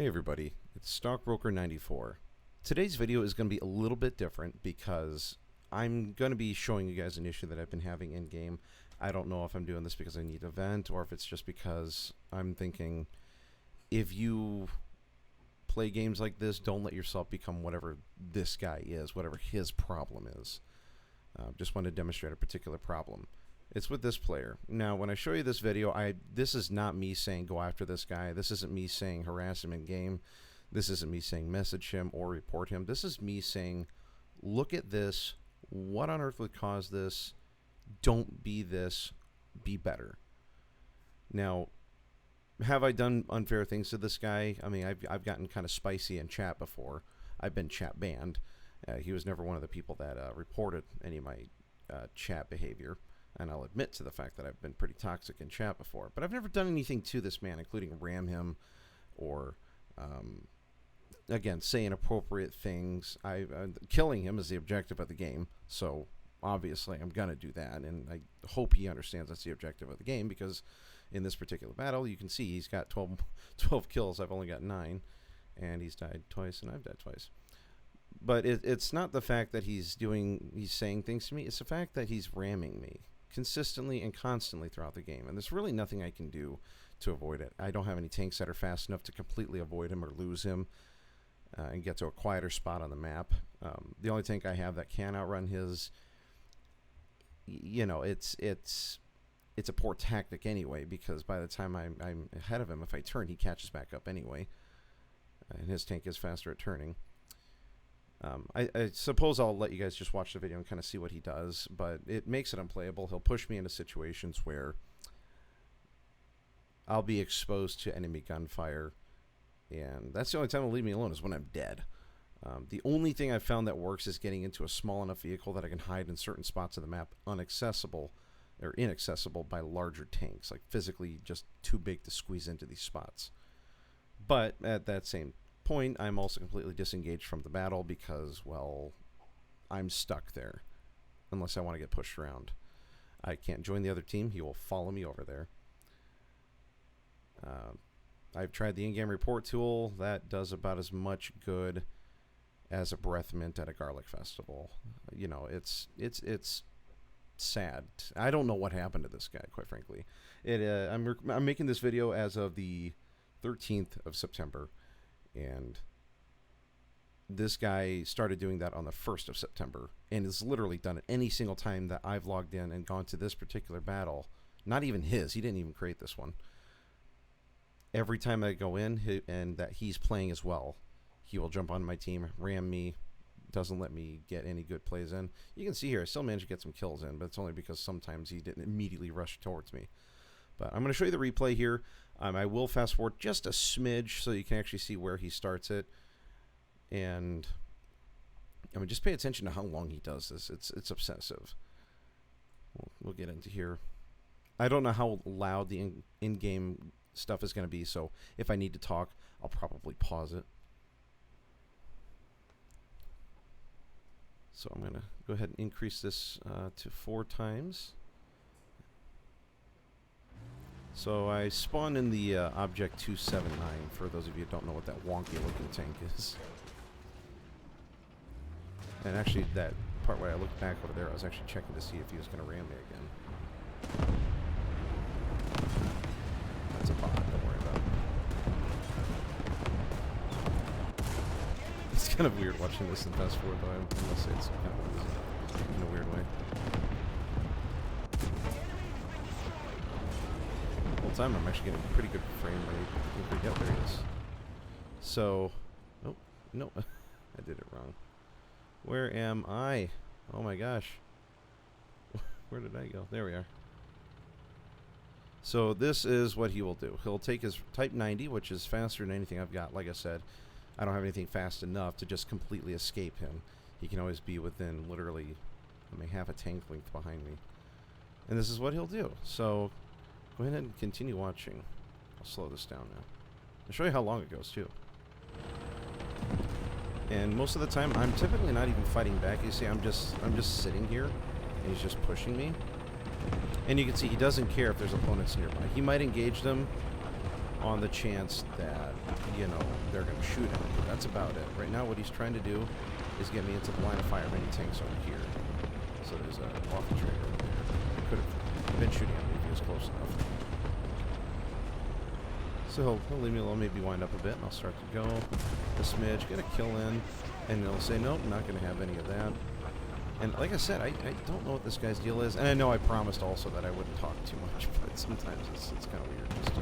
Hey everybody, it's Stockbroker94. Today's video is going to be a little bit different because I'm going to be showing you guys an issue that I've been having in game. I don't know if I'm doing this because I need a vent or if it's just because I'm thinking if you play games like this, don't let yourself become whatever this guy is, whatever his problem is. Just want to demonstrate a particular problem. It's with this player. Now, when I show you this video, this is not me saying go after this guy. This isn't me saying harass him in game. This isn't me saying message him or report him. This is me saying, look at this. What on earth would cause this? Don't be this. Be better. Now, have I done unfair things to this guy? I mean, I've gotten kind of spicy in chat before. I've been chat banned. He was never one of the people that reported any of my chat behavior. And I'll admit to the fact that I've been pretty toxic in chat before. But I've never done anything to this man, including ram him or, again, say inappropriate things. Killing him is the objective of the game. So, obviously, I'm going to do that. And I hope he understands that's the objective of the game. Because in this particular battle, you can see he's got 12 kills. I've only got 9. And he's died twice, and I've died twice. But it's not the fact that he's saying things to me. It's the fact that he's ramming me consistently and constantly throughout the game, and there's really nothing I can do to avoid it. I don't have any tanks that are fast enough to completely avoid him or lose him and get to a quieter spot on the map. The only tank I have that can outrun his, you know, it's a poor tactic anyway, because by the time I'm ahead of him, if I turn, he catches back up anyway, and his tank is faster at turning. I suppose I'll let you guys just watch the video and kind of see what he does, but it makes it unplayable. He'll push me into situations where I'll be exposed to enemy gunfire, and that's the only time he'll leave me alone is when I'm dead. The only thing I've found that works is getting into a small enough vehicle that I can hide in certain spots of the map inaccessible by larger tanks, like physically just too big to squeeze into these spots. But at that same point, I'm also completely disengaged from the battle because, well, I'm stuck there unless I want to get pushed around. I can't join the other team. He will follow me over there. I've tried the in-game report tool. That does about as much good as a breath mint at a garlic festival. You know, it's sad. I don't know what happened to this guy, quite frankly. I'm making this video as of the 13th of September. And this guy started doing that on the 1st of September and has literally done it any single time that I've logged in and gone to this particular battle. Not even his. He didn't even create this one. Every time I go in and that he's playing as well, he will jump on my team, ram me, doesn't let me get any good plays in. You can see here, I still managed to get some kills in, but it's only because sometimes he didn't immediately rush towards me. But I'm going to show you the replay here. I will fast forward just a smidge so you can actually see where he starts it. And I mean, just pay attention to how long he does this. It's obsessive. We'll get into here. I don't know how loud the in-game stuff is going to be, so if I need to talk, I'll probably pause it. So I'm going to go ahead and increase this to 4 times. So I spawned in the Object 279, for those of you who don't know what that wonky looking tank is. And actually that part where I looked back over there, I was actually checking to see if he was going to ram me again. That's a bot, don't worry about it. It's kind of weird watching this in fast forward, though. I must say it's kind of in a weird way. Time I'm actually getting pretty good frame rate. Yep, there he is. So, oh no, I did it wrong. Where am I? Oh my gosh, where did I go? There we are. So this is what he will do. He'll take his Type 90, which is faster than anything I've got. Like I said, I don't have anything fast enough to just completely escape him. He can always be within literally, I mean, half a tank length behind me. And this is what he'll do. So go ahead and continue watching. I'll slow this down now. I'll show you how long it goes too. And most of the time, I'm typically not even fighting back. You see, I'm just sitting here, and he's just pushing me. And you can see he doesn't care if there's opponents nearby. He might engage them, on the chance that, you know, they're going to shoot him. But that's about it. Right now what he's trying to do is get me into the line of fire of any tanks over here. So there's a waffle trader over there. He could have been shooting at me if he was close enough. So he'll leave me alone, maybe wind up a bit, and I'll start to go a smidge, get a kill in, and they'll say, nope, not going to have any of that. And like I said, I don't know what this guy's deal is. And I know I promised also that I wouldn't talk too much, but sometimes it's kind of weird just to...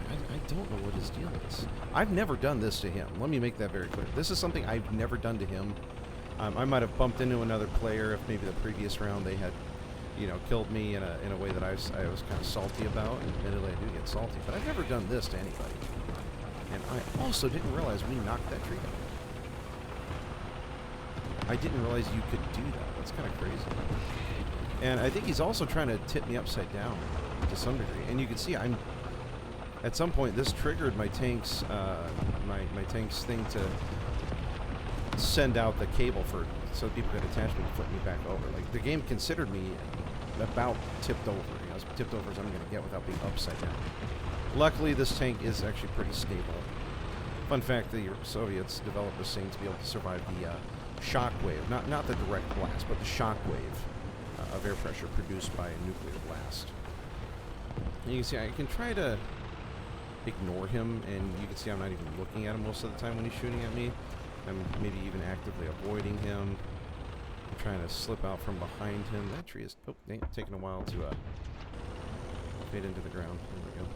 I don't know what his deal is. I've never done this to him. Let me make that very clear. This is something I've never done to him. I might have bumped into another player if maybe the previous round they had, you know, killed me in a way that I was kind of salty about. And admittedly, I do get salty, but I've never done this to anybody. And I also didn't realize we knocked that tree down. I didn't realize you could do that. That's kind of crazy. And I think he's also trying to tip me upside down to some degree. And you can see I'm... At some point, this triggered my tank's my tank's thing to send out the cable for so people could attach me and flip me back over. Like, the game considered me about tipped over. You know, as tipped over as I'm going to get without being upside down. Luckily, this tank is actually pretty stable. Fun fact, the Soviets developed this thing to be able to survive the shock wave. Not the direct blast, but the shock wave of air pressure produced by a nuclear blast. And you can see I can try to ignore him, and you can see I'm not even looking at him most of the time when he's shooting at me. I'm maybe even actively avoiding him. I'm trying to slip out from behind him. That tree is taking a while to fade into the ground. There we go.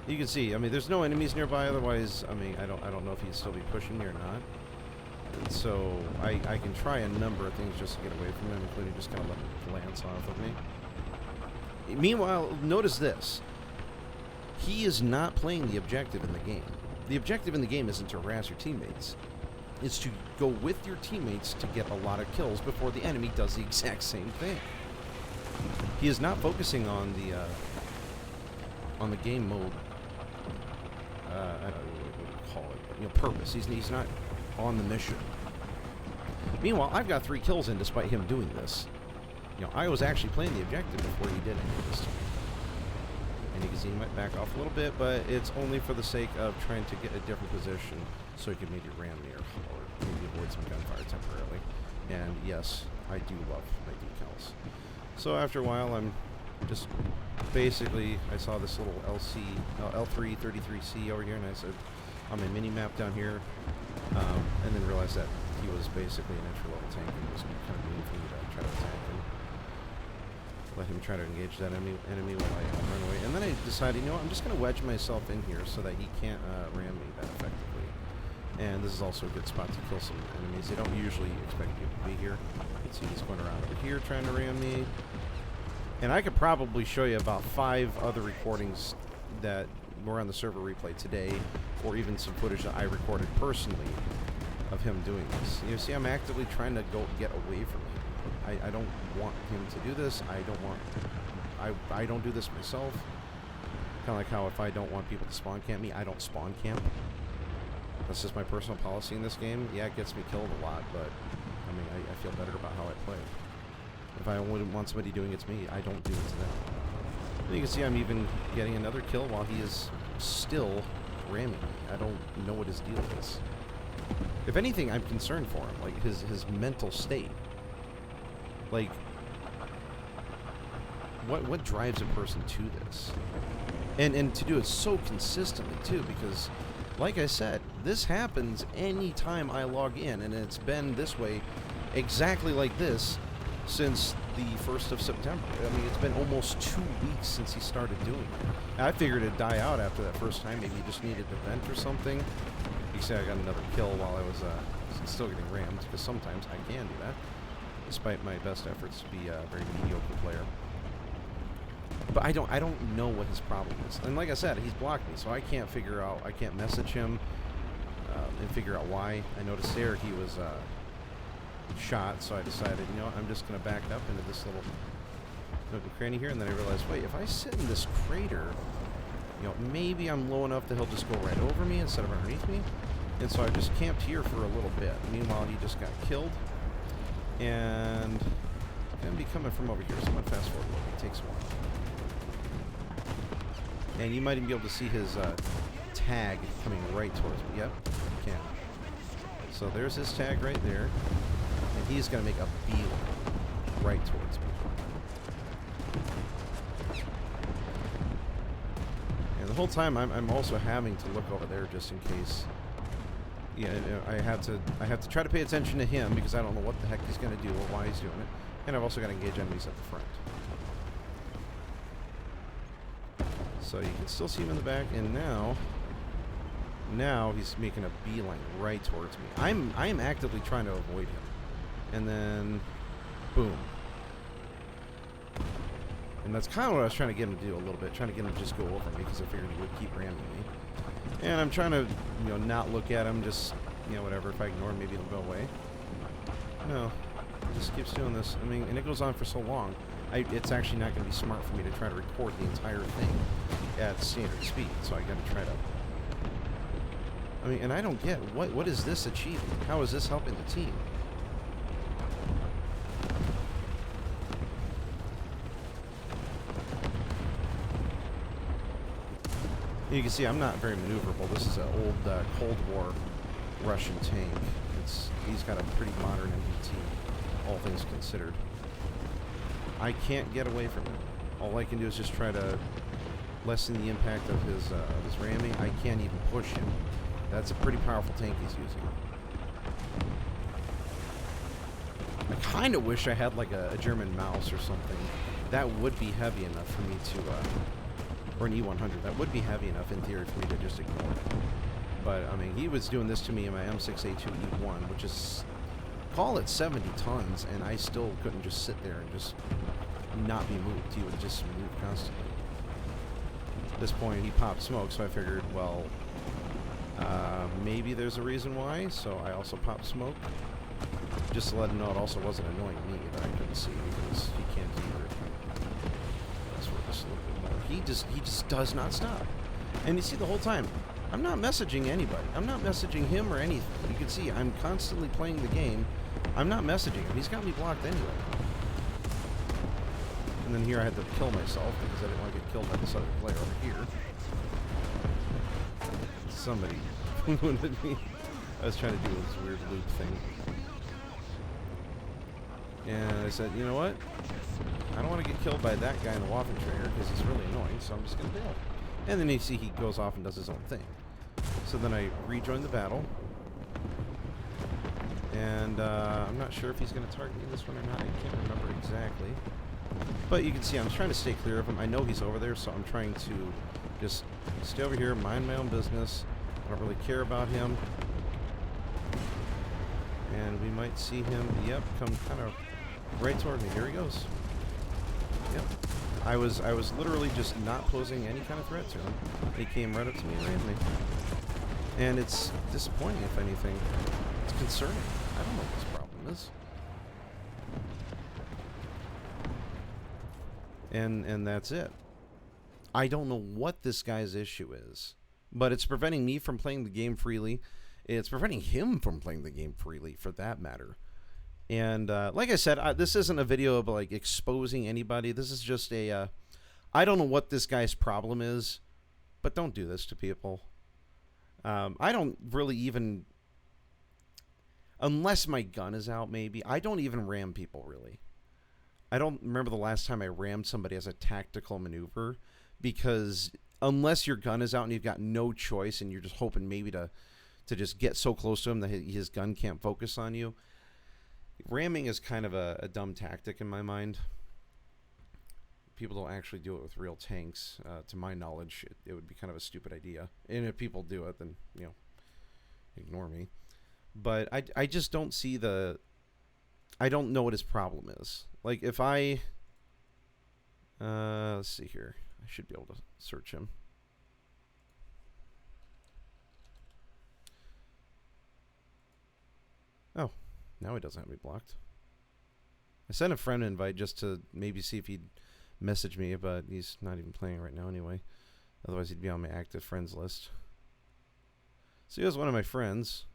You can see, I mean, there's no enemies nearby. Otherwise, I mean, I don't know if he'd still be pushing me or not. And so I can try a number of things just to get away from him, including just kind of let him glance off of me. Meanwhile, notice this. He is not playing the objective in the game. The objective in the game isn't to harass your teammates. It's to go with your teammates to get a lot of kills before the enemy does the exact same thing. He is not focusing on the game mode. I don't know what you call it, but, you know, purpose. He's not on the mission. Meanwhile, I've got 3 kills in despite him doing this. You know, I was actually playing the objective before he did any of this. And you can see he might back off a little bit, but it's only for the sake of trying to get a different position so he can maybe ram me or maybe avoid some gunfire temporarily. And yes, I do love my decals. So after a while, I'm just basically, I saw this little L333C over here, and I said, on my mini-map down here, and then realized that he was basically an entry-level tank, and it was kind of mean for me to try to attack him. Let him try to engage that enemy while I run away. And then I decided, you know what, I'm just going to wedge myself in here so that he can't ram me that effectively. And this is also a good spot to kill some enemies. They don't usually expect you to be here. You can see he's going around over here trying to ram me. And I could probably show you about 5 other recordings that were on the server replay today, or even some footage that I recorded personally of him doing this. You see, I'm actively trying to get away from him. I don't want him to do this. I don't do this myself. Kind of like how if I don't want people to spawn camp me, I don't spawn camp. That's just my personal policy in this game. Yeah, it gets me killed a lot, but I mean, I feel better about how I play. If I wouldn't want somebody doing it to me, I don't do it to them. And you can see I'm even getting another kill while he is still ramming me. I don't know what his deal is. If anything, I'm concerned for him, like his mental state. Like, what drives a person to this? And to do it so consistently, too, because, like I said, this happens any time I log in, and it's been this way, exactly like this, since the 1st of September. I mean, it's been almost 2 weeks since he started doing it. I figured it'd die out after that first time. Maybe he just needed to vent or something. You see I got another kill while I was still getting rammed, because sometimes I can do that, despite my best efforts to be a very mediocre player. But I don't know what his problem is. And like I said, he's blocked me, so I can't figure out, I can't message him and figure out why. I noticed there he was shot, so I decided, you know, I'm just going to back up into this little nook and cranny here, and then I realized, wait, if I sit in this crater, you know, maybe I'm low enough that he'll just go right over me instead of underneath me. And so I just camped here for a little bit. Meanwhile, he just got killed. And gonna be coming from over here, so I'm gonna fast forward a little bit. It takes a while. And you might even be able to see his tag coming right towards me. Yep, you can. So there's his tag right there. And he's going to make a beeline right towards me. And the whole time I'm also having to look over there just in case. Yeah, I have to try to pay attention to him because I don't know what the heck he's going to do or why he's doing it. And I've also got to engage enemies at the front. So you can still see him in the back, and now he's making a beeline right towards me. I am actively trying to avoid him. And then boom. And that's kind of what I was trying to get him to do a little bit, trying to get him to just go over me because I figured he would keep ramming me. And I'm trying to, you know, not look at him, just, you know, whatever. If I ignore him, maybe it'll go away. No, he just keeps doing this. I mean, and it goes on for so long. It's actually not going to be smart for me to try to record the entire thing at standard speed. So I got to try to. I mean, and I don't get what is this achieving? How is this helping the team? You can see I'm not very maneuverable. This is an old Cold War Russian tank. He's got a pretty modern MBT, all things considered. I can't get away from him. All I can do is just try to lessen the impact of his ramming. I can't even push him. That's a pretty powerful tank he's using. I kind of wish I had like a German mouse or something. That would be heavy enough for me to, or an E100. That would be heavy enough in theory for me to just ignore it. But I mean, he was doing this to me in my M6A2 E1, which is, call it 70 tons, and I still couldn't just sit there and just not be moved. He would just move constantly. At this point, he popped smoke, so I figured, well, maybe there's a reason why, so I also popped smoke. Just to let him know it also wasn't annoying me that I couldn't see, because he can't either. That's where this a little bit more. He just does not stop. And you see the whole time, I'm not messaging anybody. I'm not messaging him or anything. You can see I'm constantly playing the game. I'm not messaging him. He's got me blocked anyway. And then here I had to kill myself because I didn't want to get killed by this other player over here. Somebody wounded me. I was trying to do this weird loop thing. And I said, you know what? I don't want to get killed by that guy in the Waffentrager because he's really annoying, so I'm just going to bail. And then you see he goes off and does his own thing. So then I rejoin the battle. And I'm not sure if he's going to target me this one or not. I can't remember exactly. But you can see I'm trying to stay clear of him. I know he's over there, so I'm trying to just stay over here, mind my own business. I don't really care about him. And we might see him, yep, come kind of right toward me. Here he goes. Yep. I was literally just not posing any kind of threat to him. He came right up to me and rammed me. And it's disappointing, if anything. It's concerning. I don't know what this problem is. And that's it. I don't know what this guy's issue is, but it's preventing me from playing the game freely. It's preventing him from playing the game freely, for that matter. And like I said, this isn't a video of like exposing anybody. This is just a, I don't know what this guy's problem is, but don't do this to people. I don't really even, unless my gun is out maybe, I don't even ram people really. I don't remember the last time I rammed somebody as a tactical maneuver, because unless your gun is out and you've got no choice and you're just hoping maybe to just get so close to him that his gun can't focus on you, ramming is kind of a dumb tactic in my mind. People don't actually do it with real tanks. To my knowledge, it would be kind of a stupid idea. And if people do it, then, you know, ignore me. But I just don't see the... I don't know what his problem is. Like, if I... let's see here. I should be able to search him. Oh, now he doesn't have me blocked. I sent a friend invite just to maybe see if he'd message me, but he's not even playing right now anyway. Otherwise, he'd be on my active friends list. So he was one of my friends.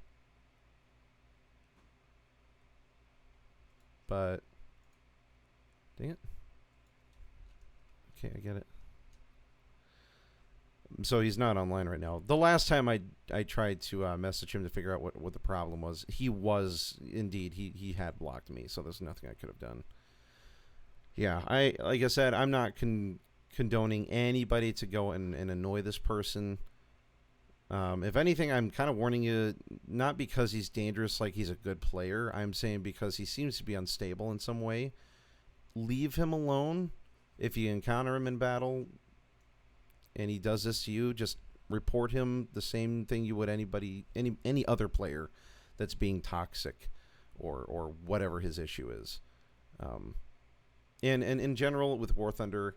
But, dang it. Okay, I get it. So he's not online right now. The last time I tried to message him to figure out what the problem was, he was indeed he had blocked me. So there's nothing I could have done. Yeah, like I said, I'm not condoning anybody to go and annoy this person. If anything, I'm kind of warning you, not because he's dangerous, like he's a good player. I'm saying because he seems to be unstable in some way. Leave him alone. If you encounter him in battle and he does this to you, just report him the same thing you would any other player that's being toxic or whatever his issue is. And in general with War Thunder,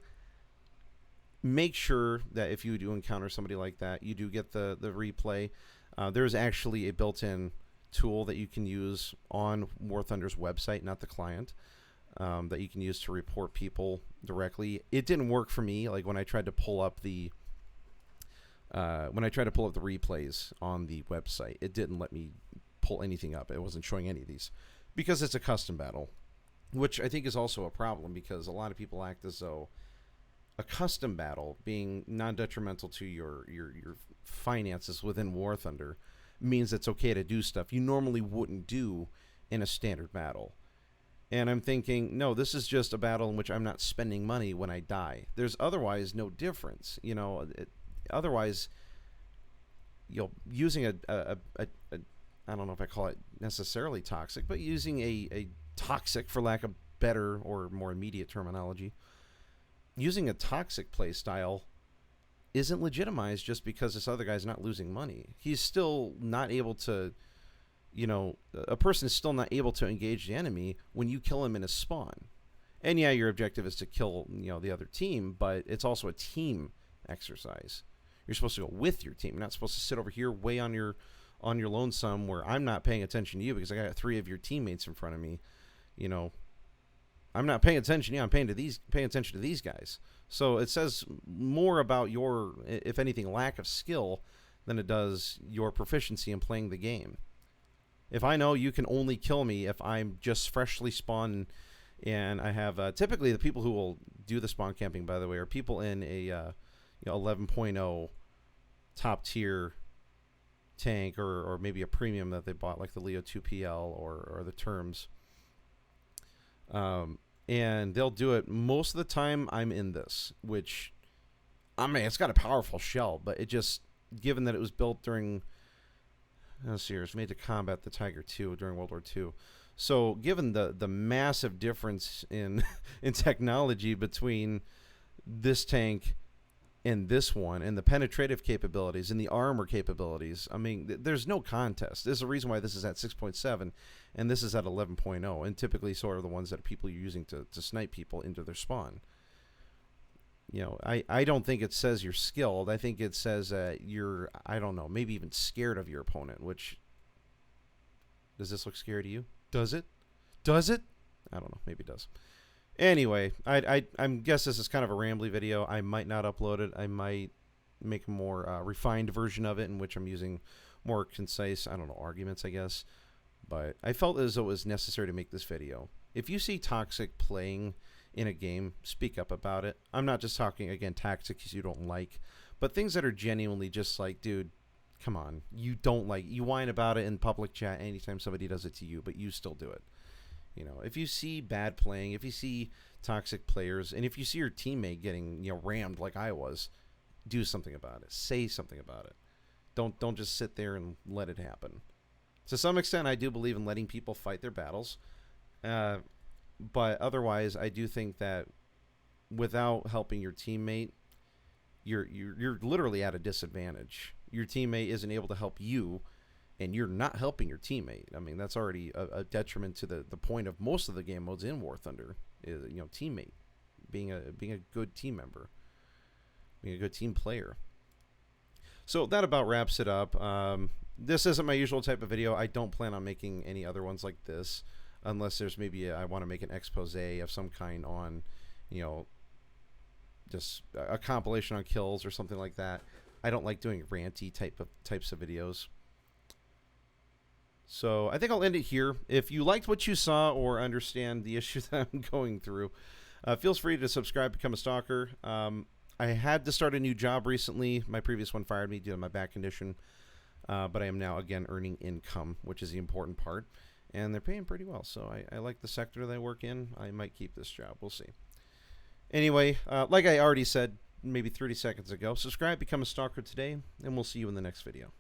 make sure that if you do encounter somebody like that, you do get the replay. There's actually a built-in tool that you can use on War Thunder's website, not the client, that you can use to report people directly. It didn't work for me. Like when I tried to pull up the replays on the website, it didn't let me pull anything up. It wasn't showing any of these because it's a custom battle, which I think is also a problem because a lot of people act as though a custom battle being non-detrimental to your finances within War Thunder means it's okay to do stuff you normally wouldn't do in a standard battle. And I'm thinking, no, this is just a battle in which I'm not spending money when I die. There's otherwise no difference, otherwise, using a I don't know if I call it necessarily toxic, but using a toxic, for lack of better or more immediate terminology, using a toxic play style isn't legitimized just because this other guy's not losing money. He's still not able to, a person is still not able to engage the enemy when you kill him in a spawn. And yeah, your objective is to kill, the other team, but it's also a team exercise. You're supposed to go with your team. You're not supposed to sit over here way on your lonesome where I'm not paying attention to you because I got 3 of your teammates in front of me. I'm not paying attention. Yeah, I'm paying attention to these guys. So it says more about your, if anything, lack of skill than it does your proficiency in playing the game. If I know you can only kill me if I'm just freshly spawned, and I have typically the people who will do the spawn camping, by the way, are people in a 11.0 top tier tank or maybe a premium that they bought, like the Leo 2PL or the Terms. And they'll do it most of the time. I'm in this, which, it's got a powerful shell, but it just, given that it was built during, made to combat the Tiger II during World War II. So given the massive difference in technology between this tank and this one, and the penetrative capabilities and the armor capabilities, there's no contest. There's a reason why this is at 6.7 and this is at 11.0, and typically sort of the ones that people are using to snipe people into their spawn. I don't think it says you're skilled. I think it says that you're, I don't know, maybe even scared of your opponent, which, does this look scary to you? Does it? Does it? I don't know. Maybe it does. Anyway, I guess this is kind of a rambly video. I might not upload it. I might make a more refined version of it in which I'm using more concise, arguments, I guess. But I felt as though it was necessary to make this video. If you see toxic playing in a game, speak up about it. I'm not just talking, again, tactics you don't like, but things that are genuinely just like, dude, come on. You don't like, you whine about it in public chat anytime somebody does it to you, but you still do it. If you see bad playing, if you see toxic players, and if you see your teammate getting, rammed like I was, do something about it. Say something about it. Don't just sit there and let it happen. To some extent, I do believe in letting people fight their battles. But otherwise, I do think that without helping your teammate, you're literally at a disadvantage. Your teammate isn't able to help you, and you're not helping your teammate. That's already a detriment to the point of most of the game modes in War Thunder. Is, teammate, being a good team member, being a good team player. So that about wraps it up. This isn't my usual type of video. I don't plan on making any other ones like this, unless there's maybe I want to make an expose of some kind on, just a compilation on kills or something like that. I don't like doing ranty types of videos. So I think I'll end it here. If you liked what you saw or understand the issue that I'm going through, feel free to subscribe, become a stalker. I had to start a new job recently. My previous one fired me due to my back condition, but I am now again earning income, which is the important part, and they're paying pretty well. So I like the sector that I work in. I might keep this job. We'll see. Anyway, like I already said maybe 30 seconds ago, subscribe, become a stalker today, and we'll see you in the next video.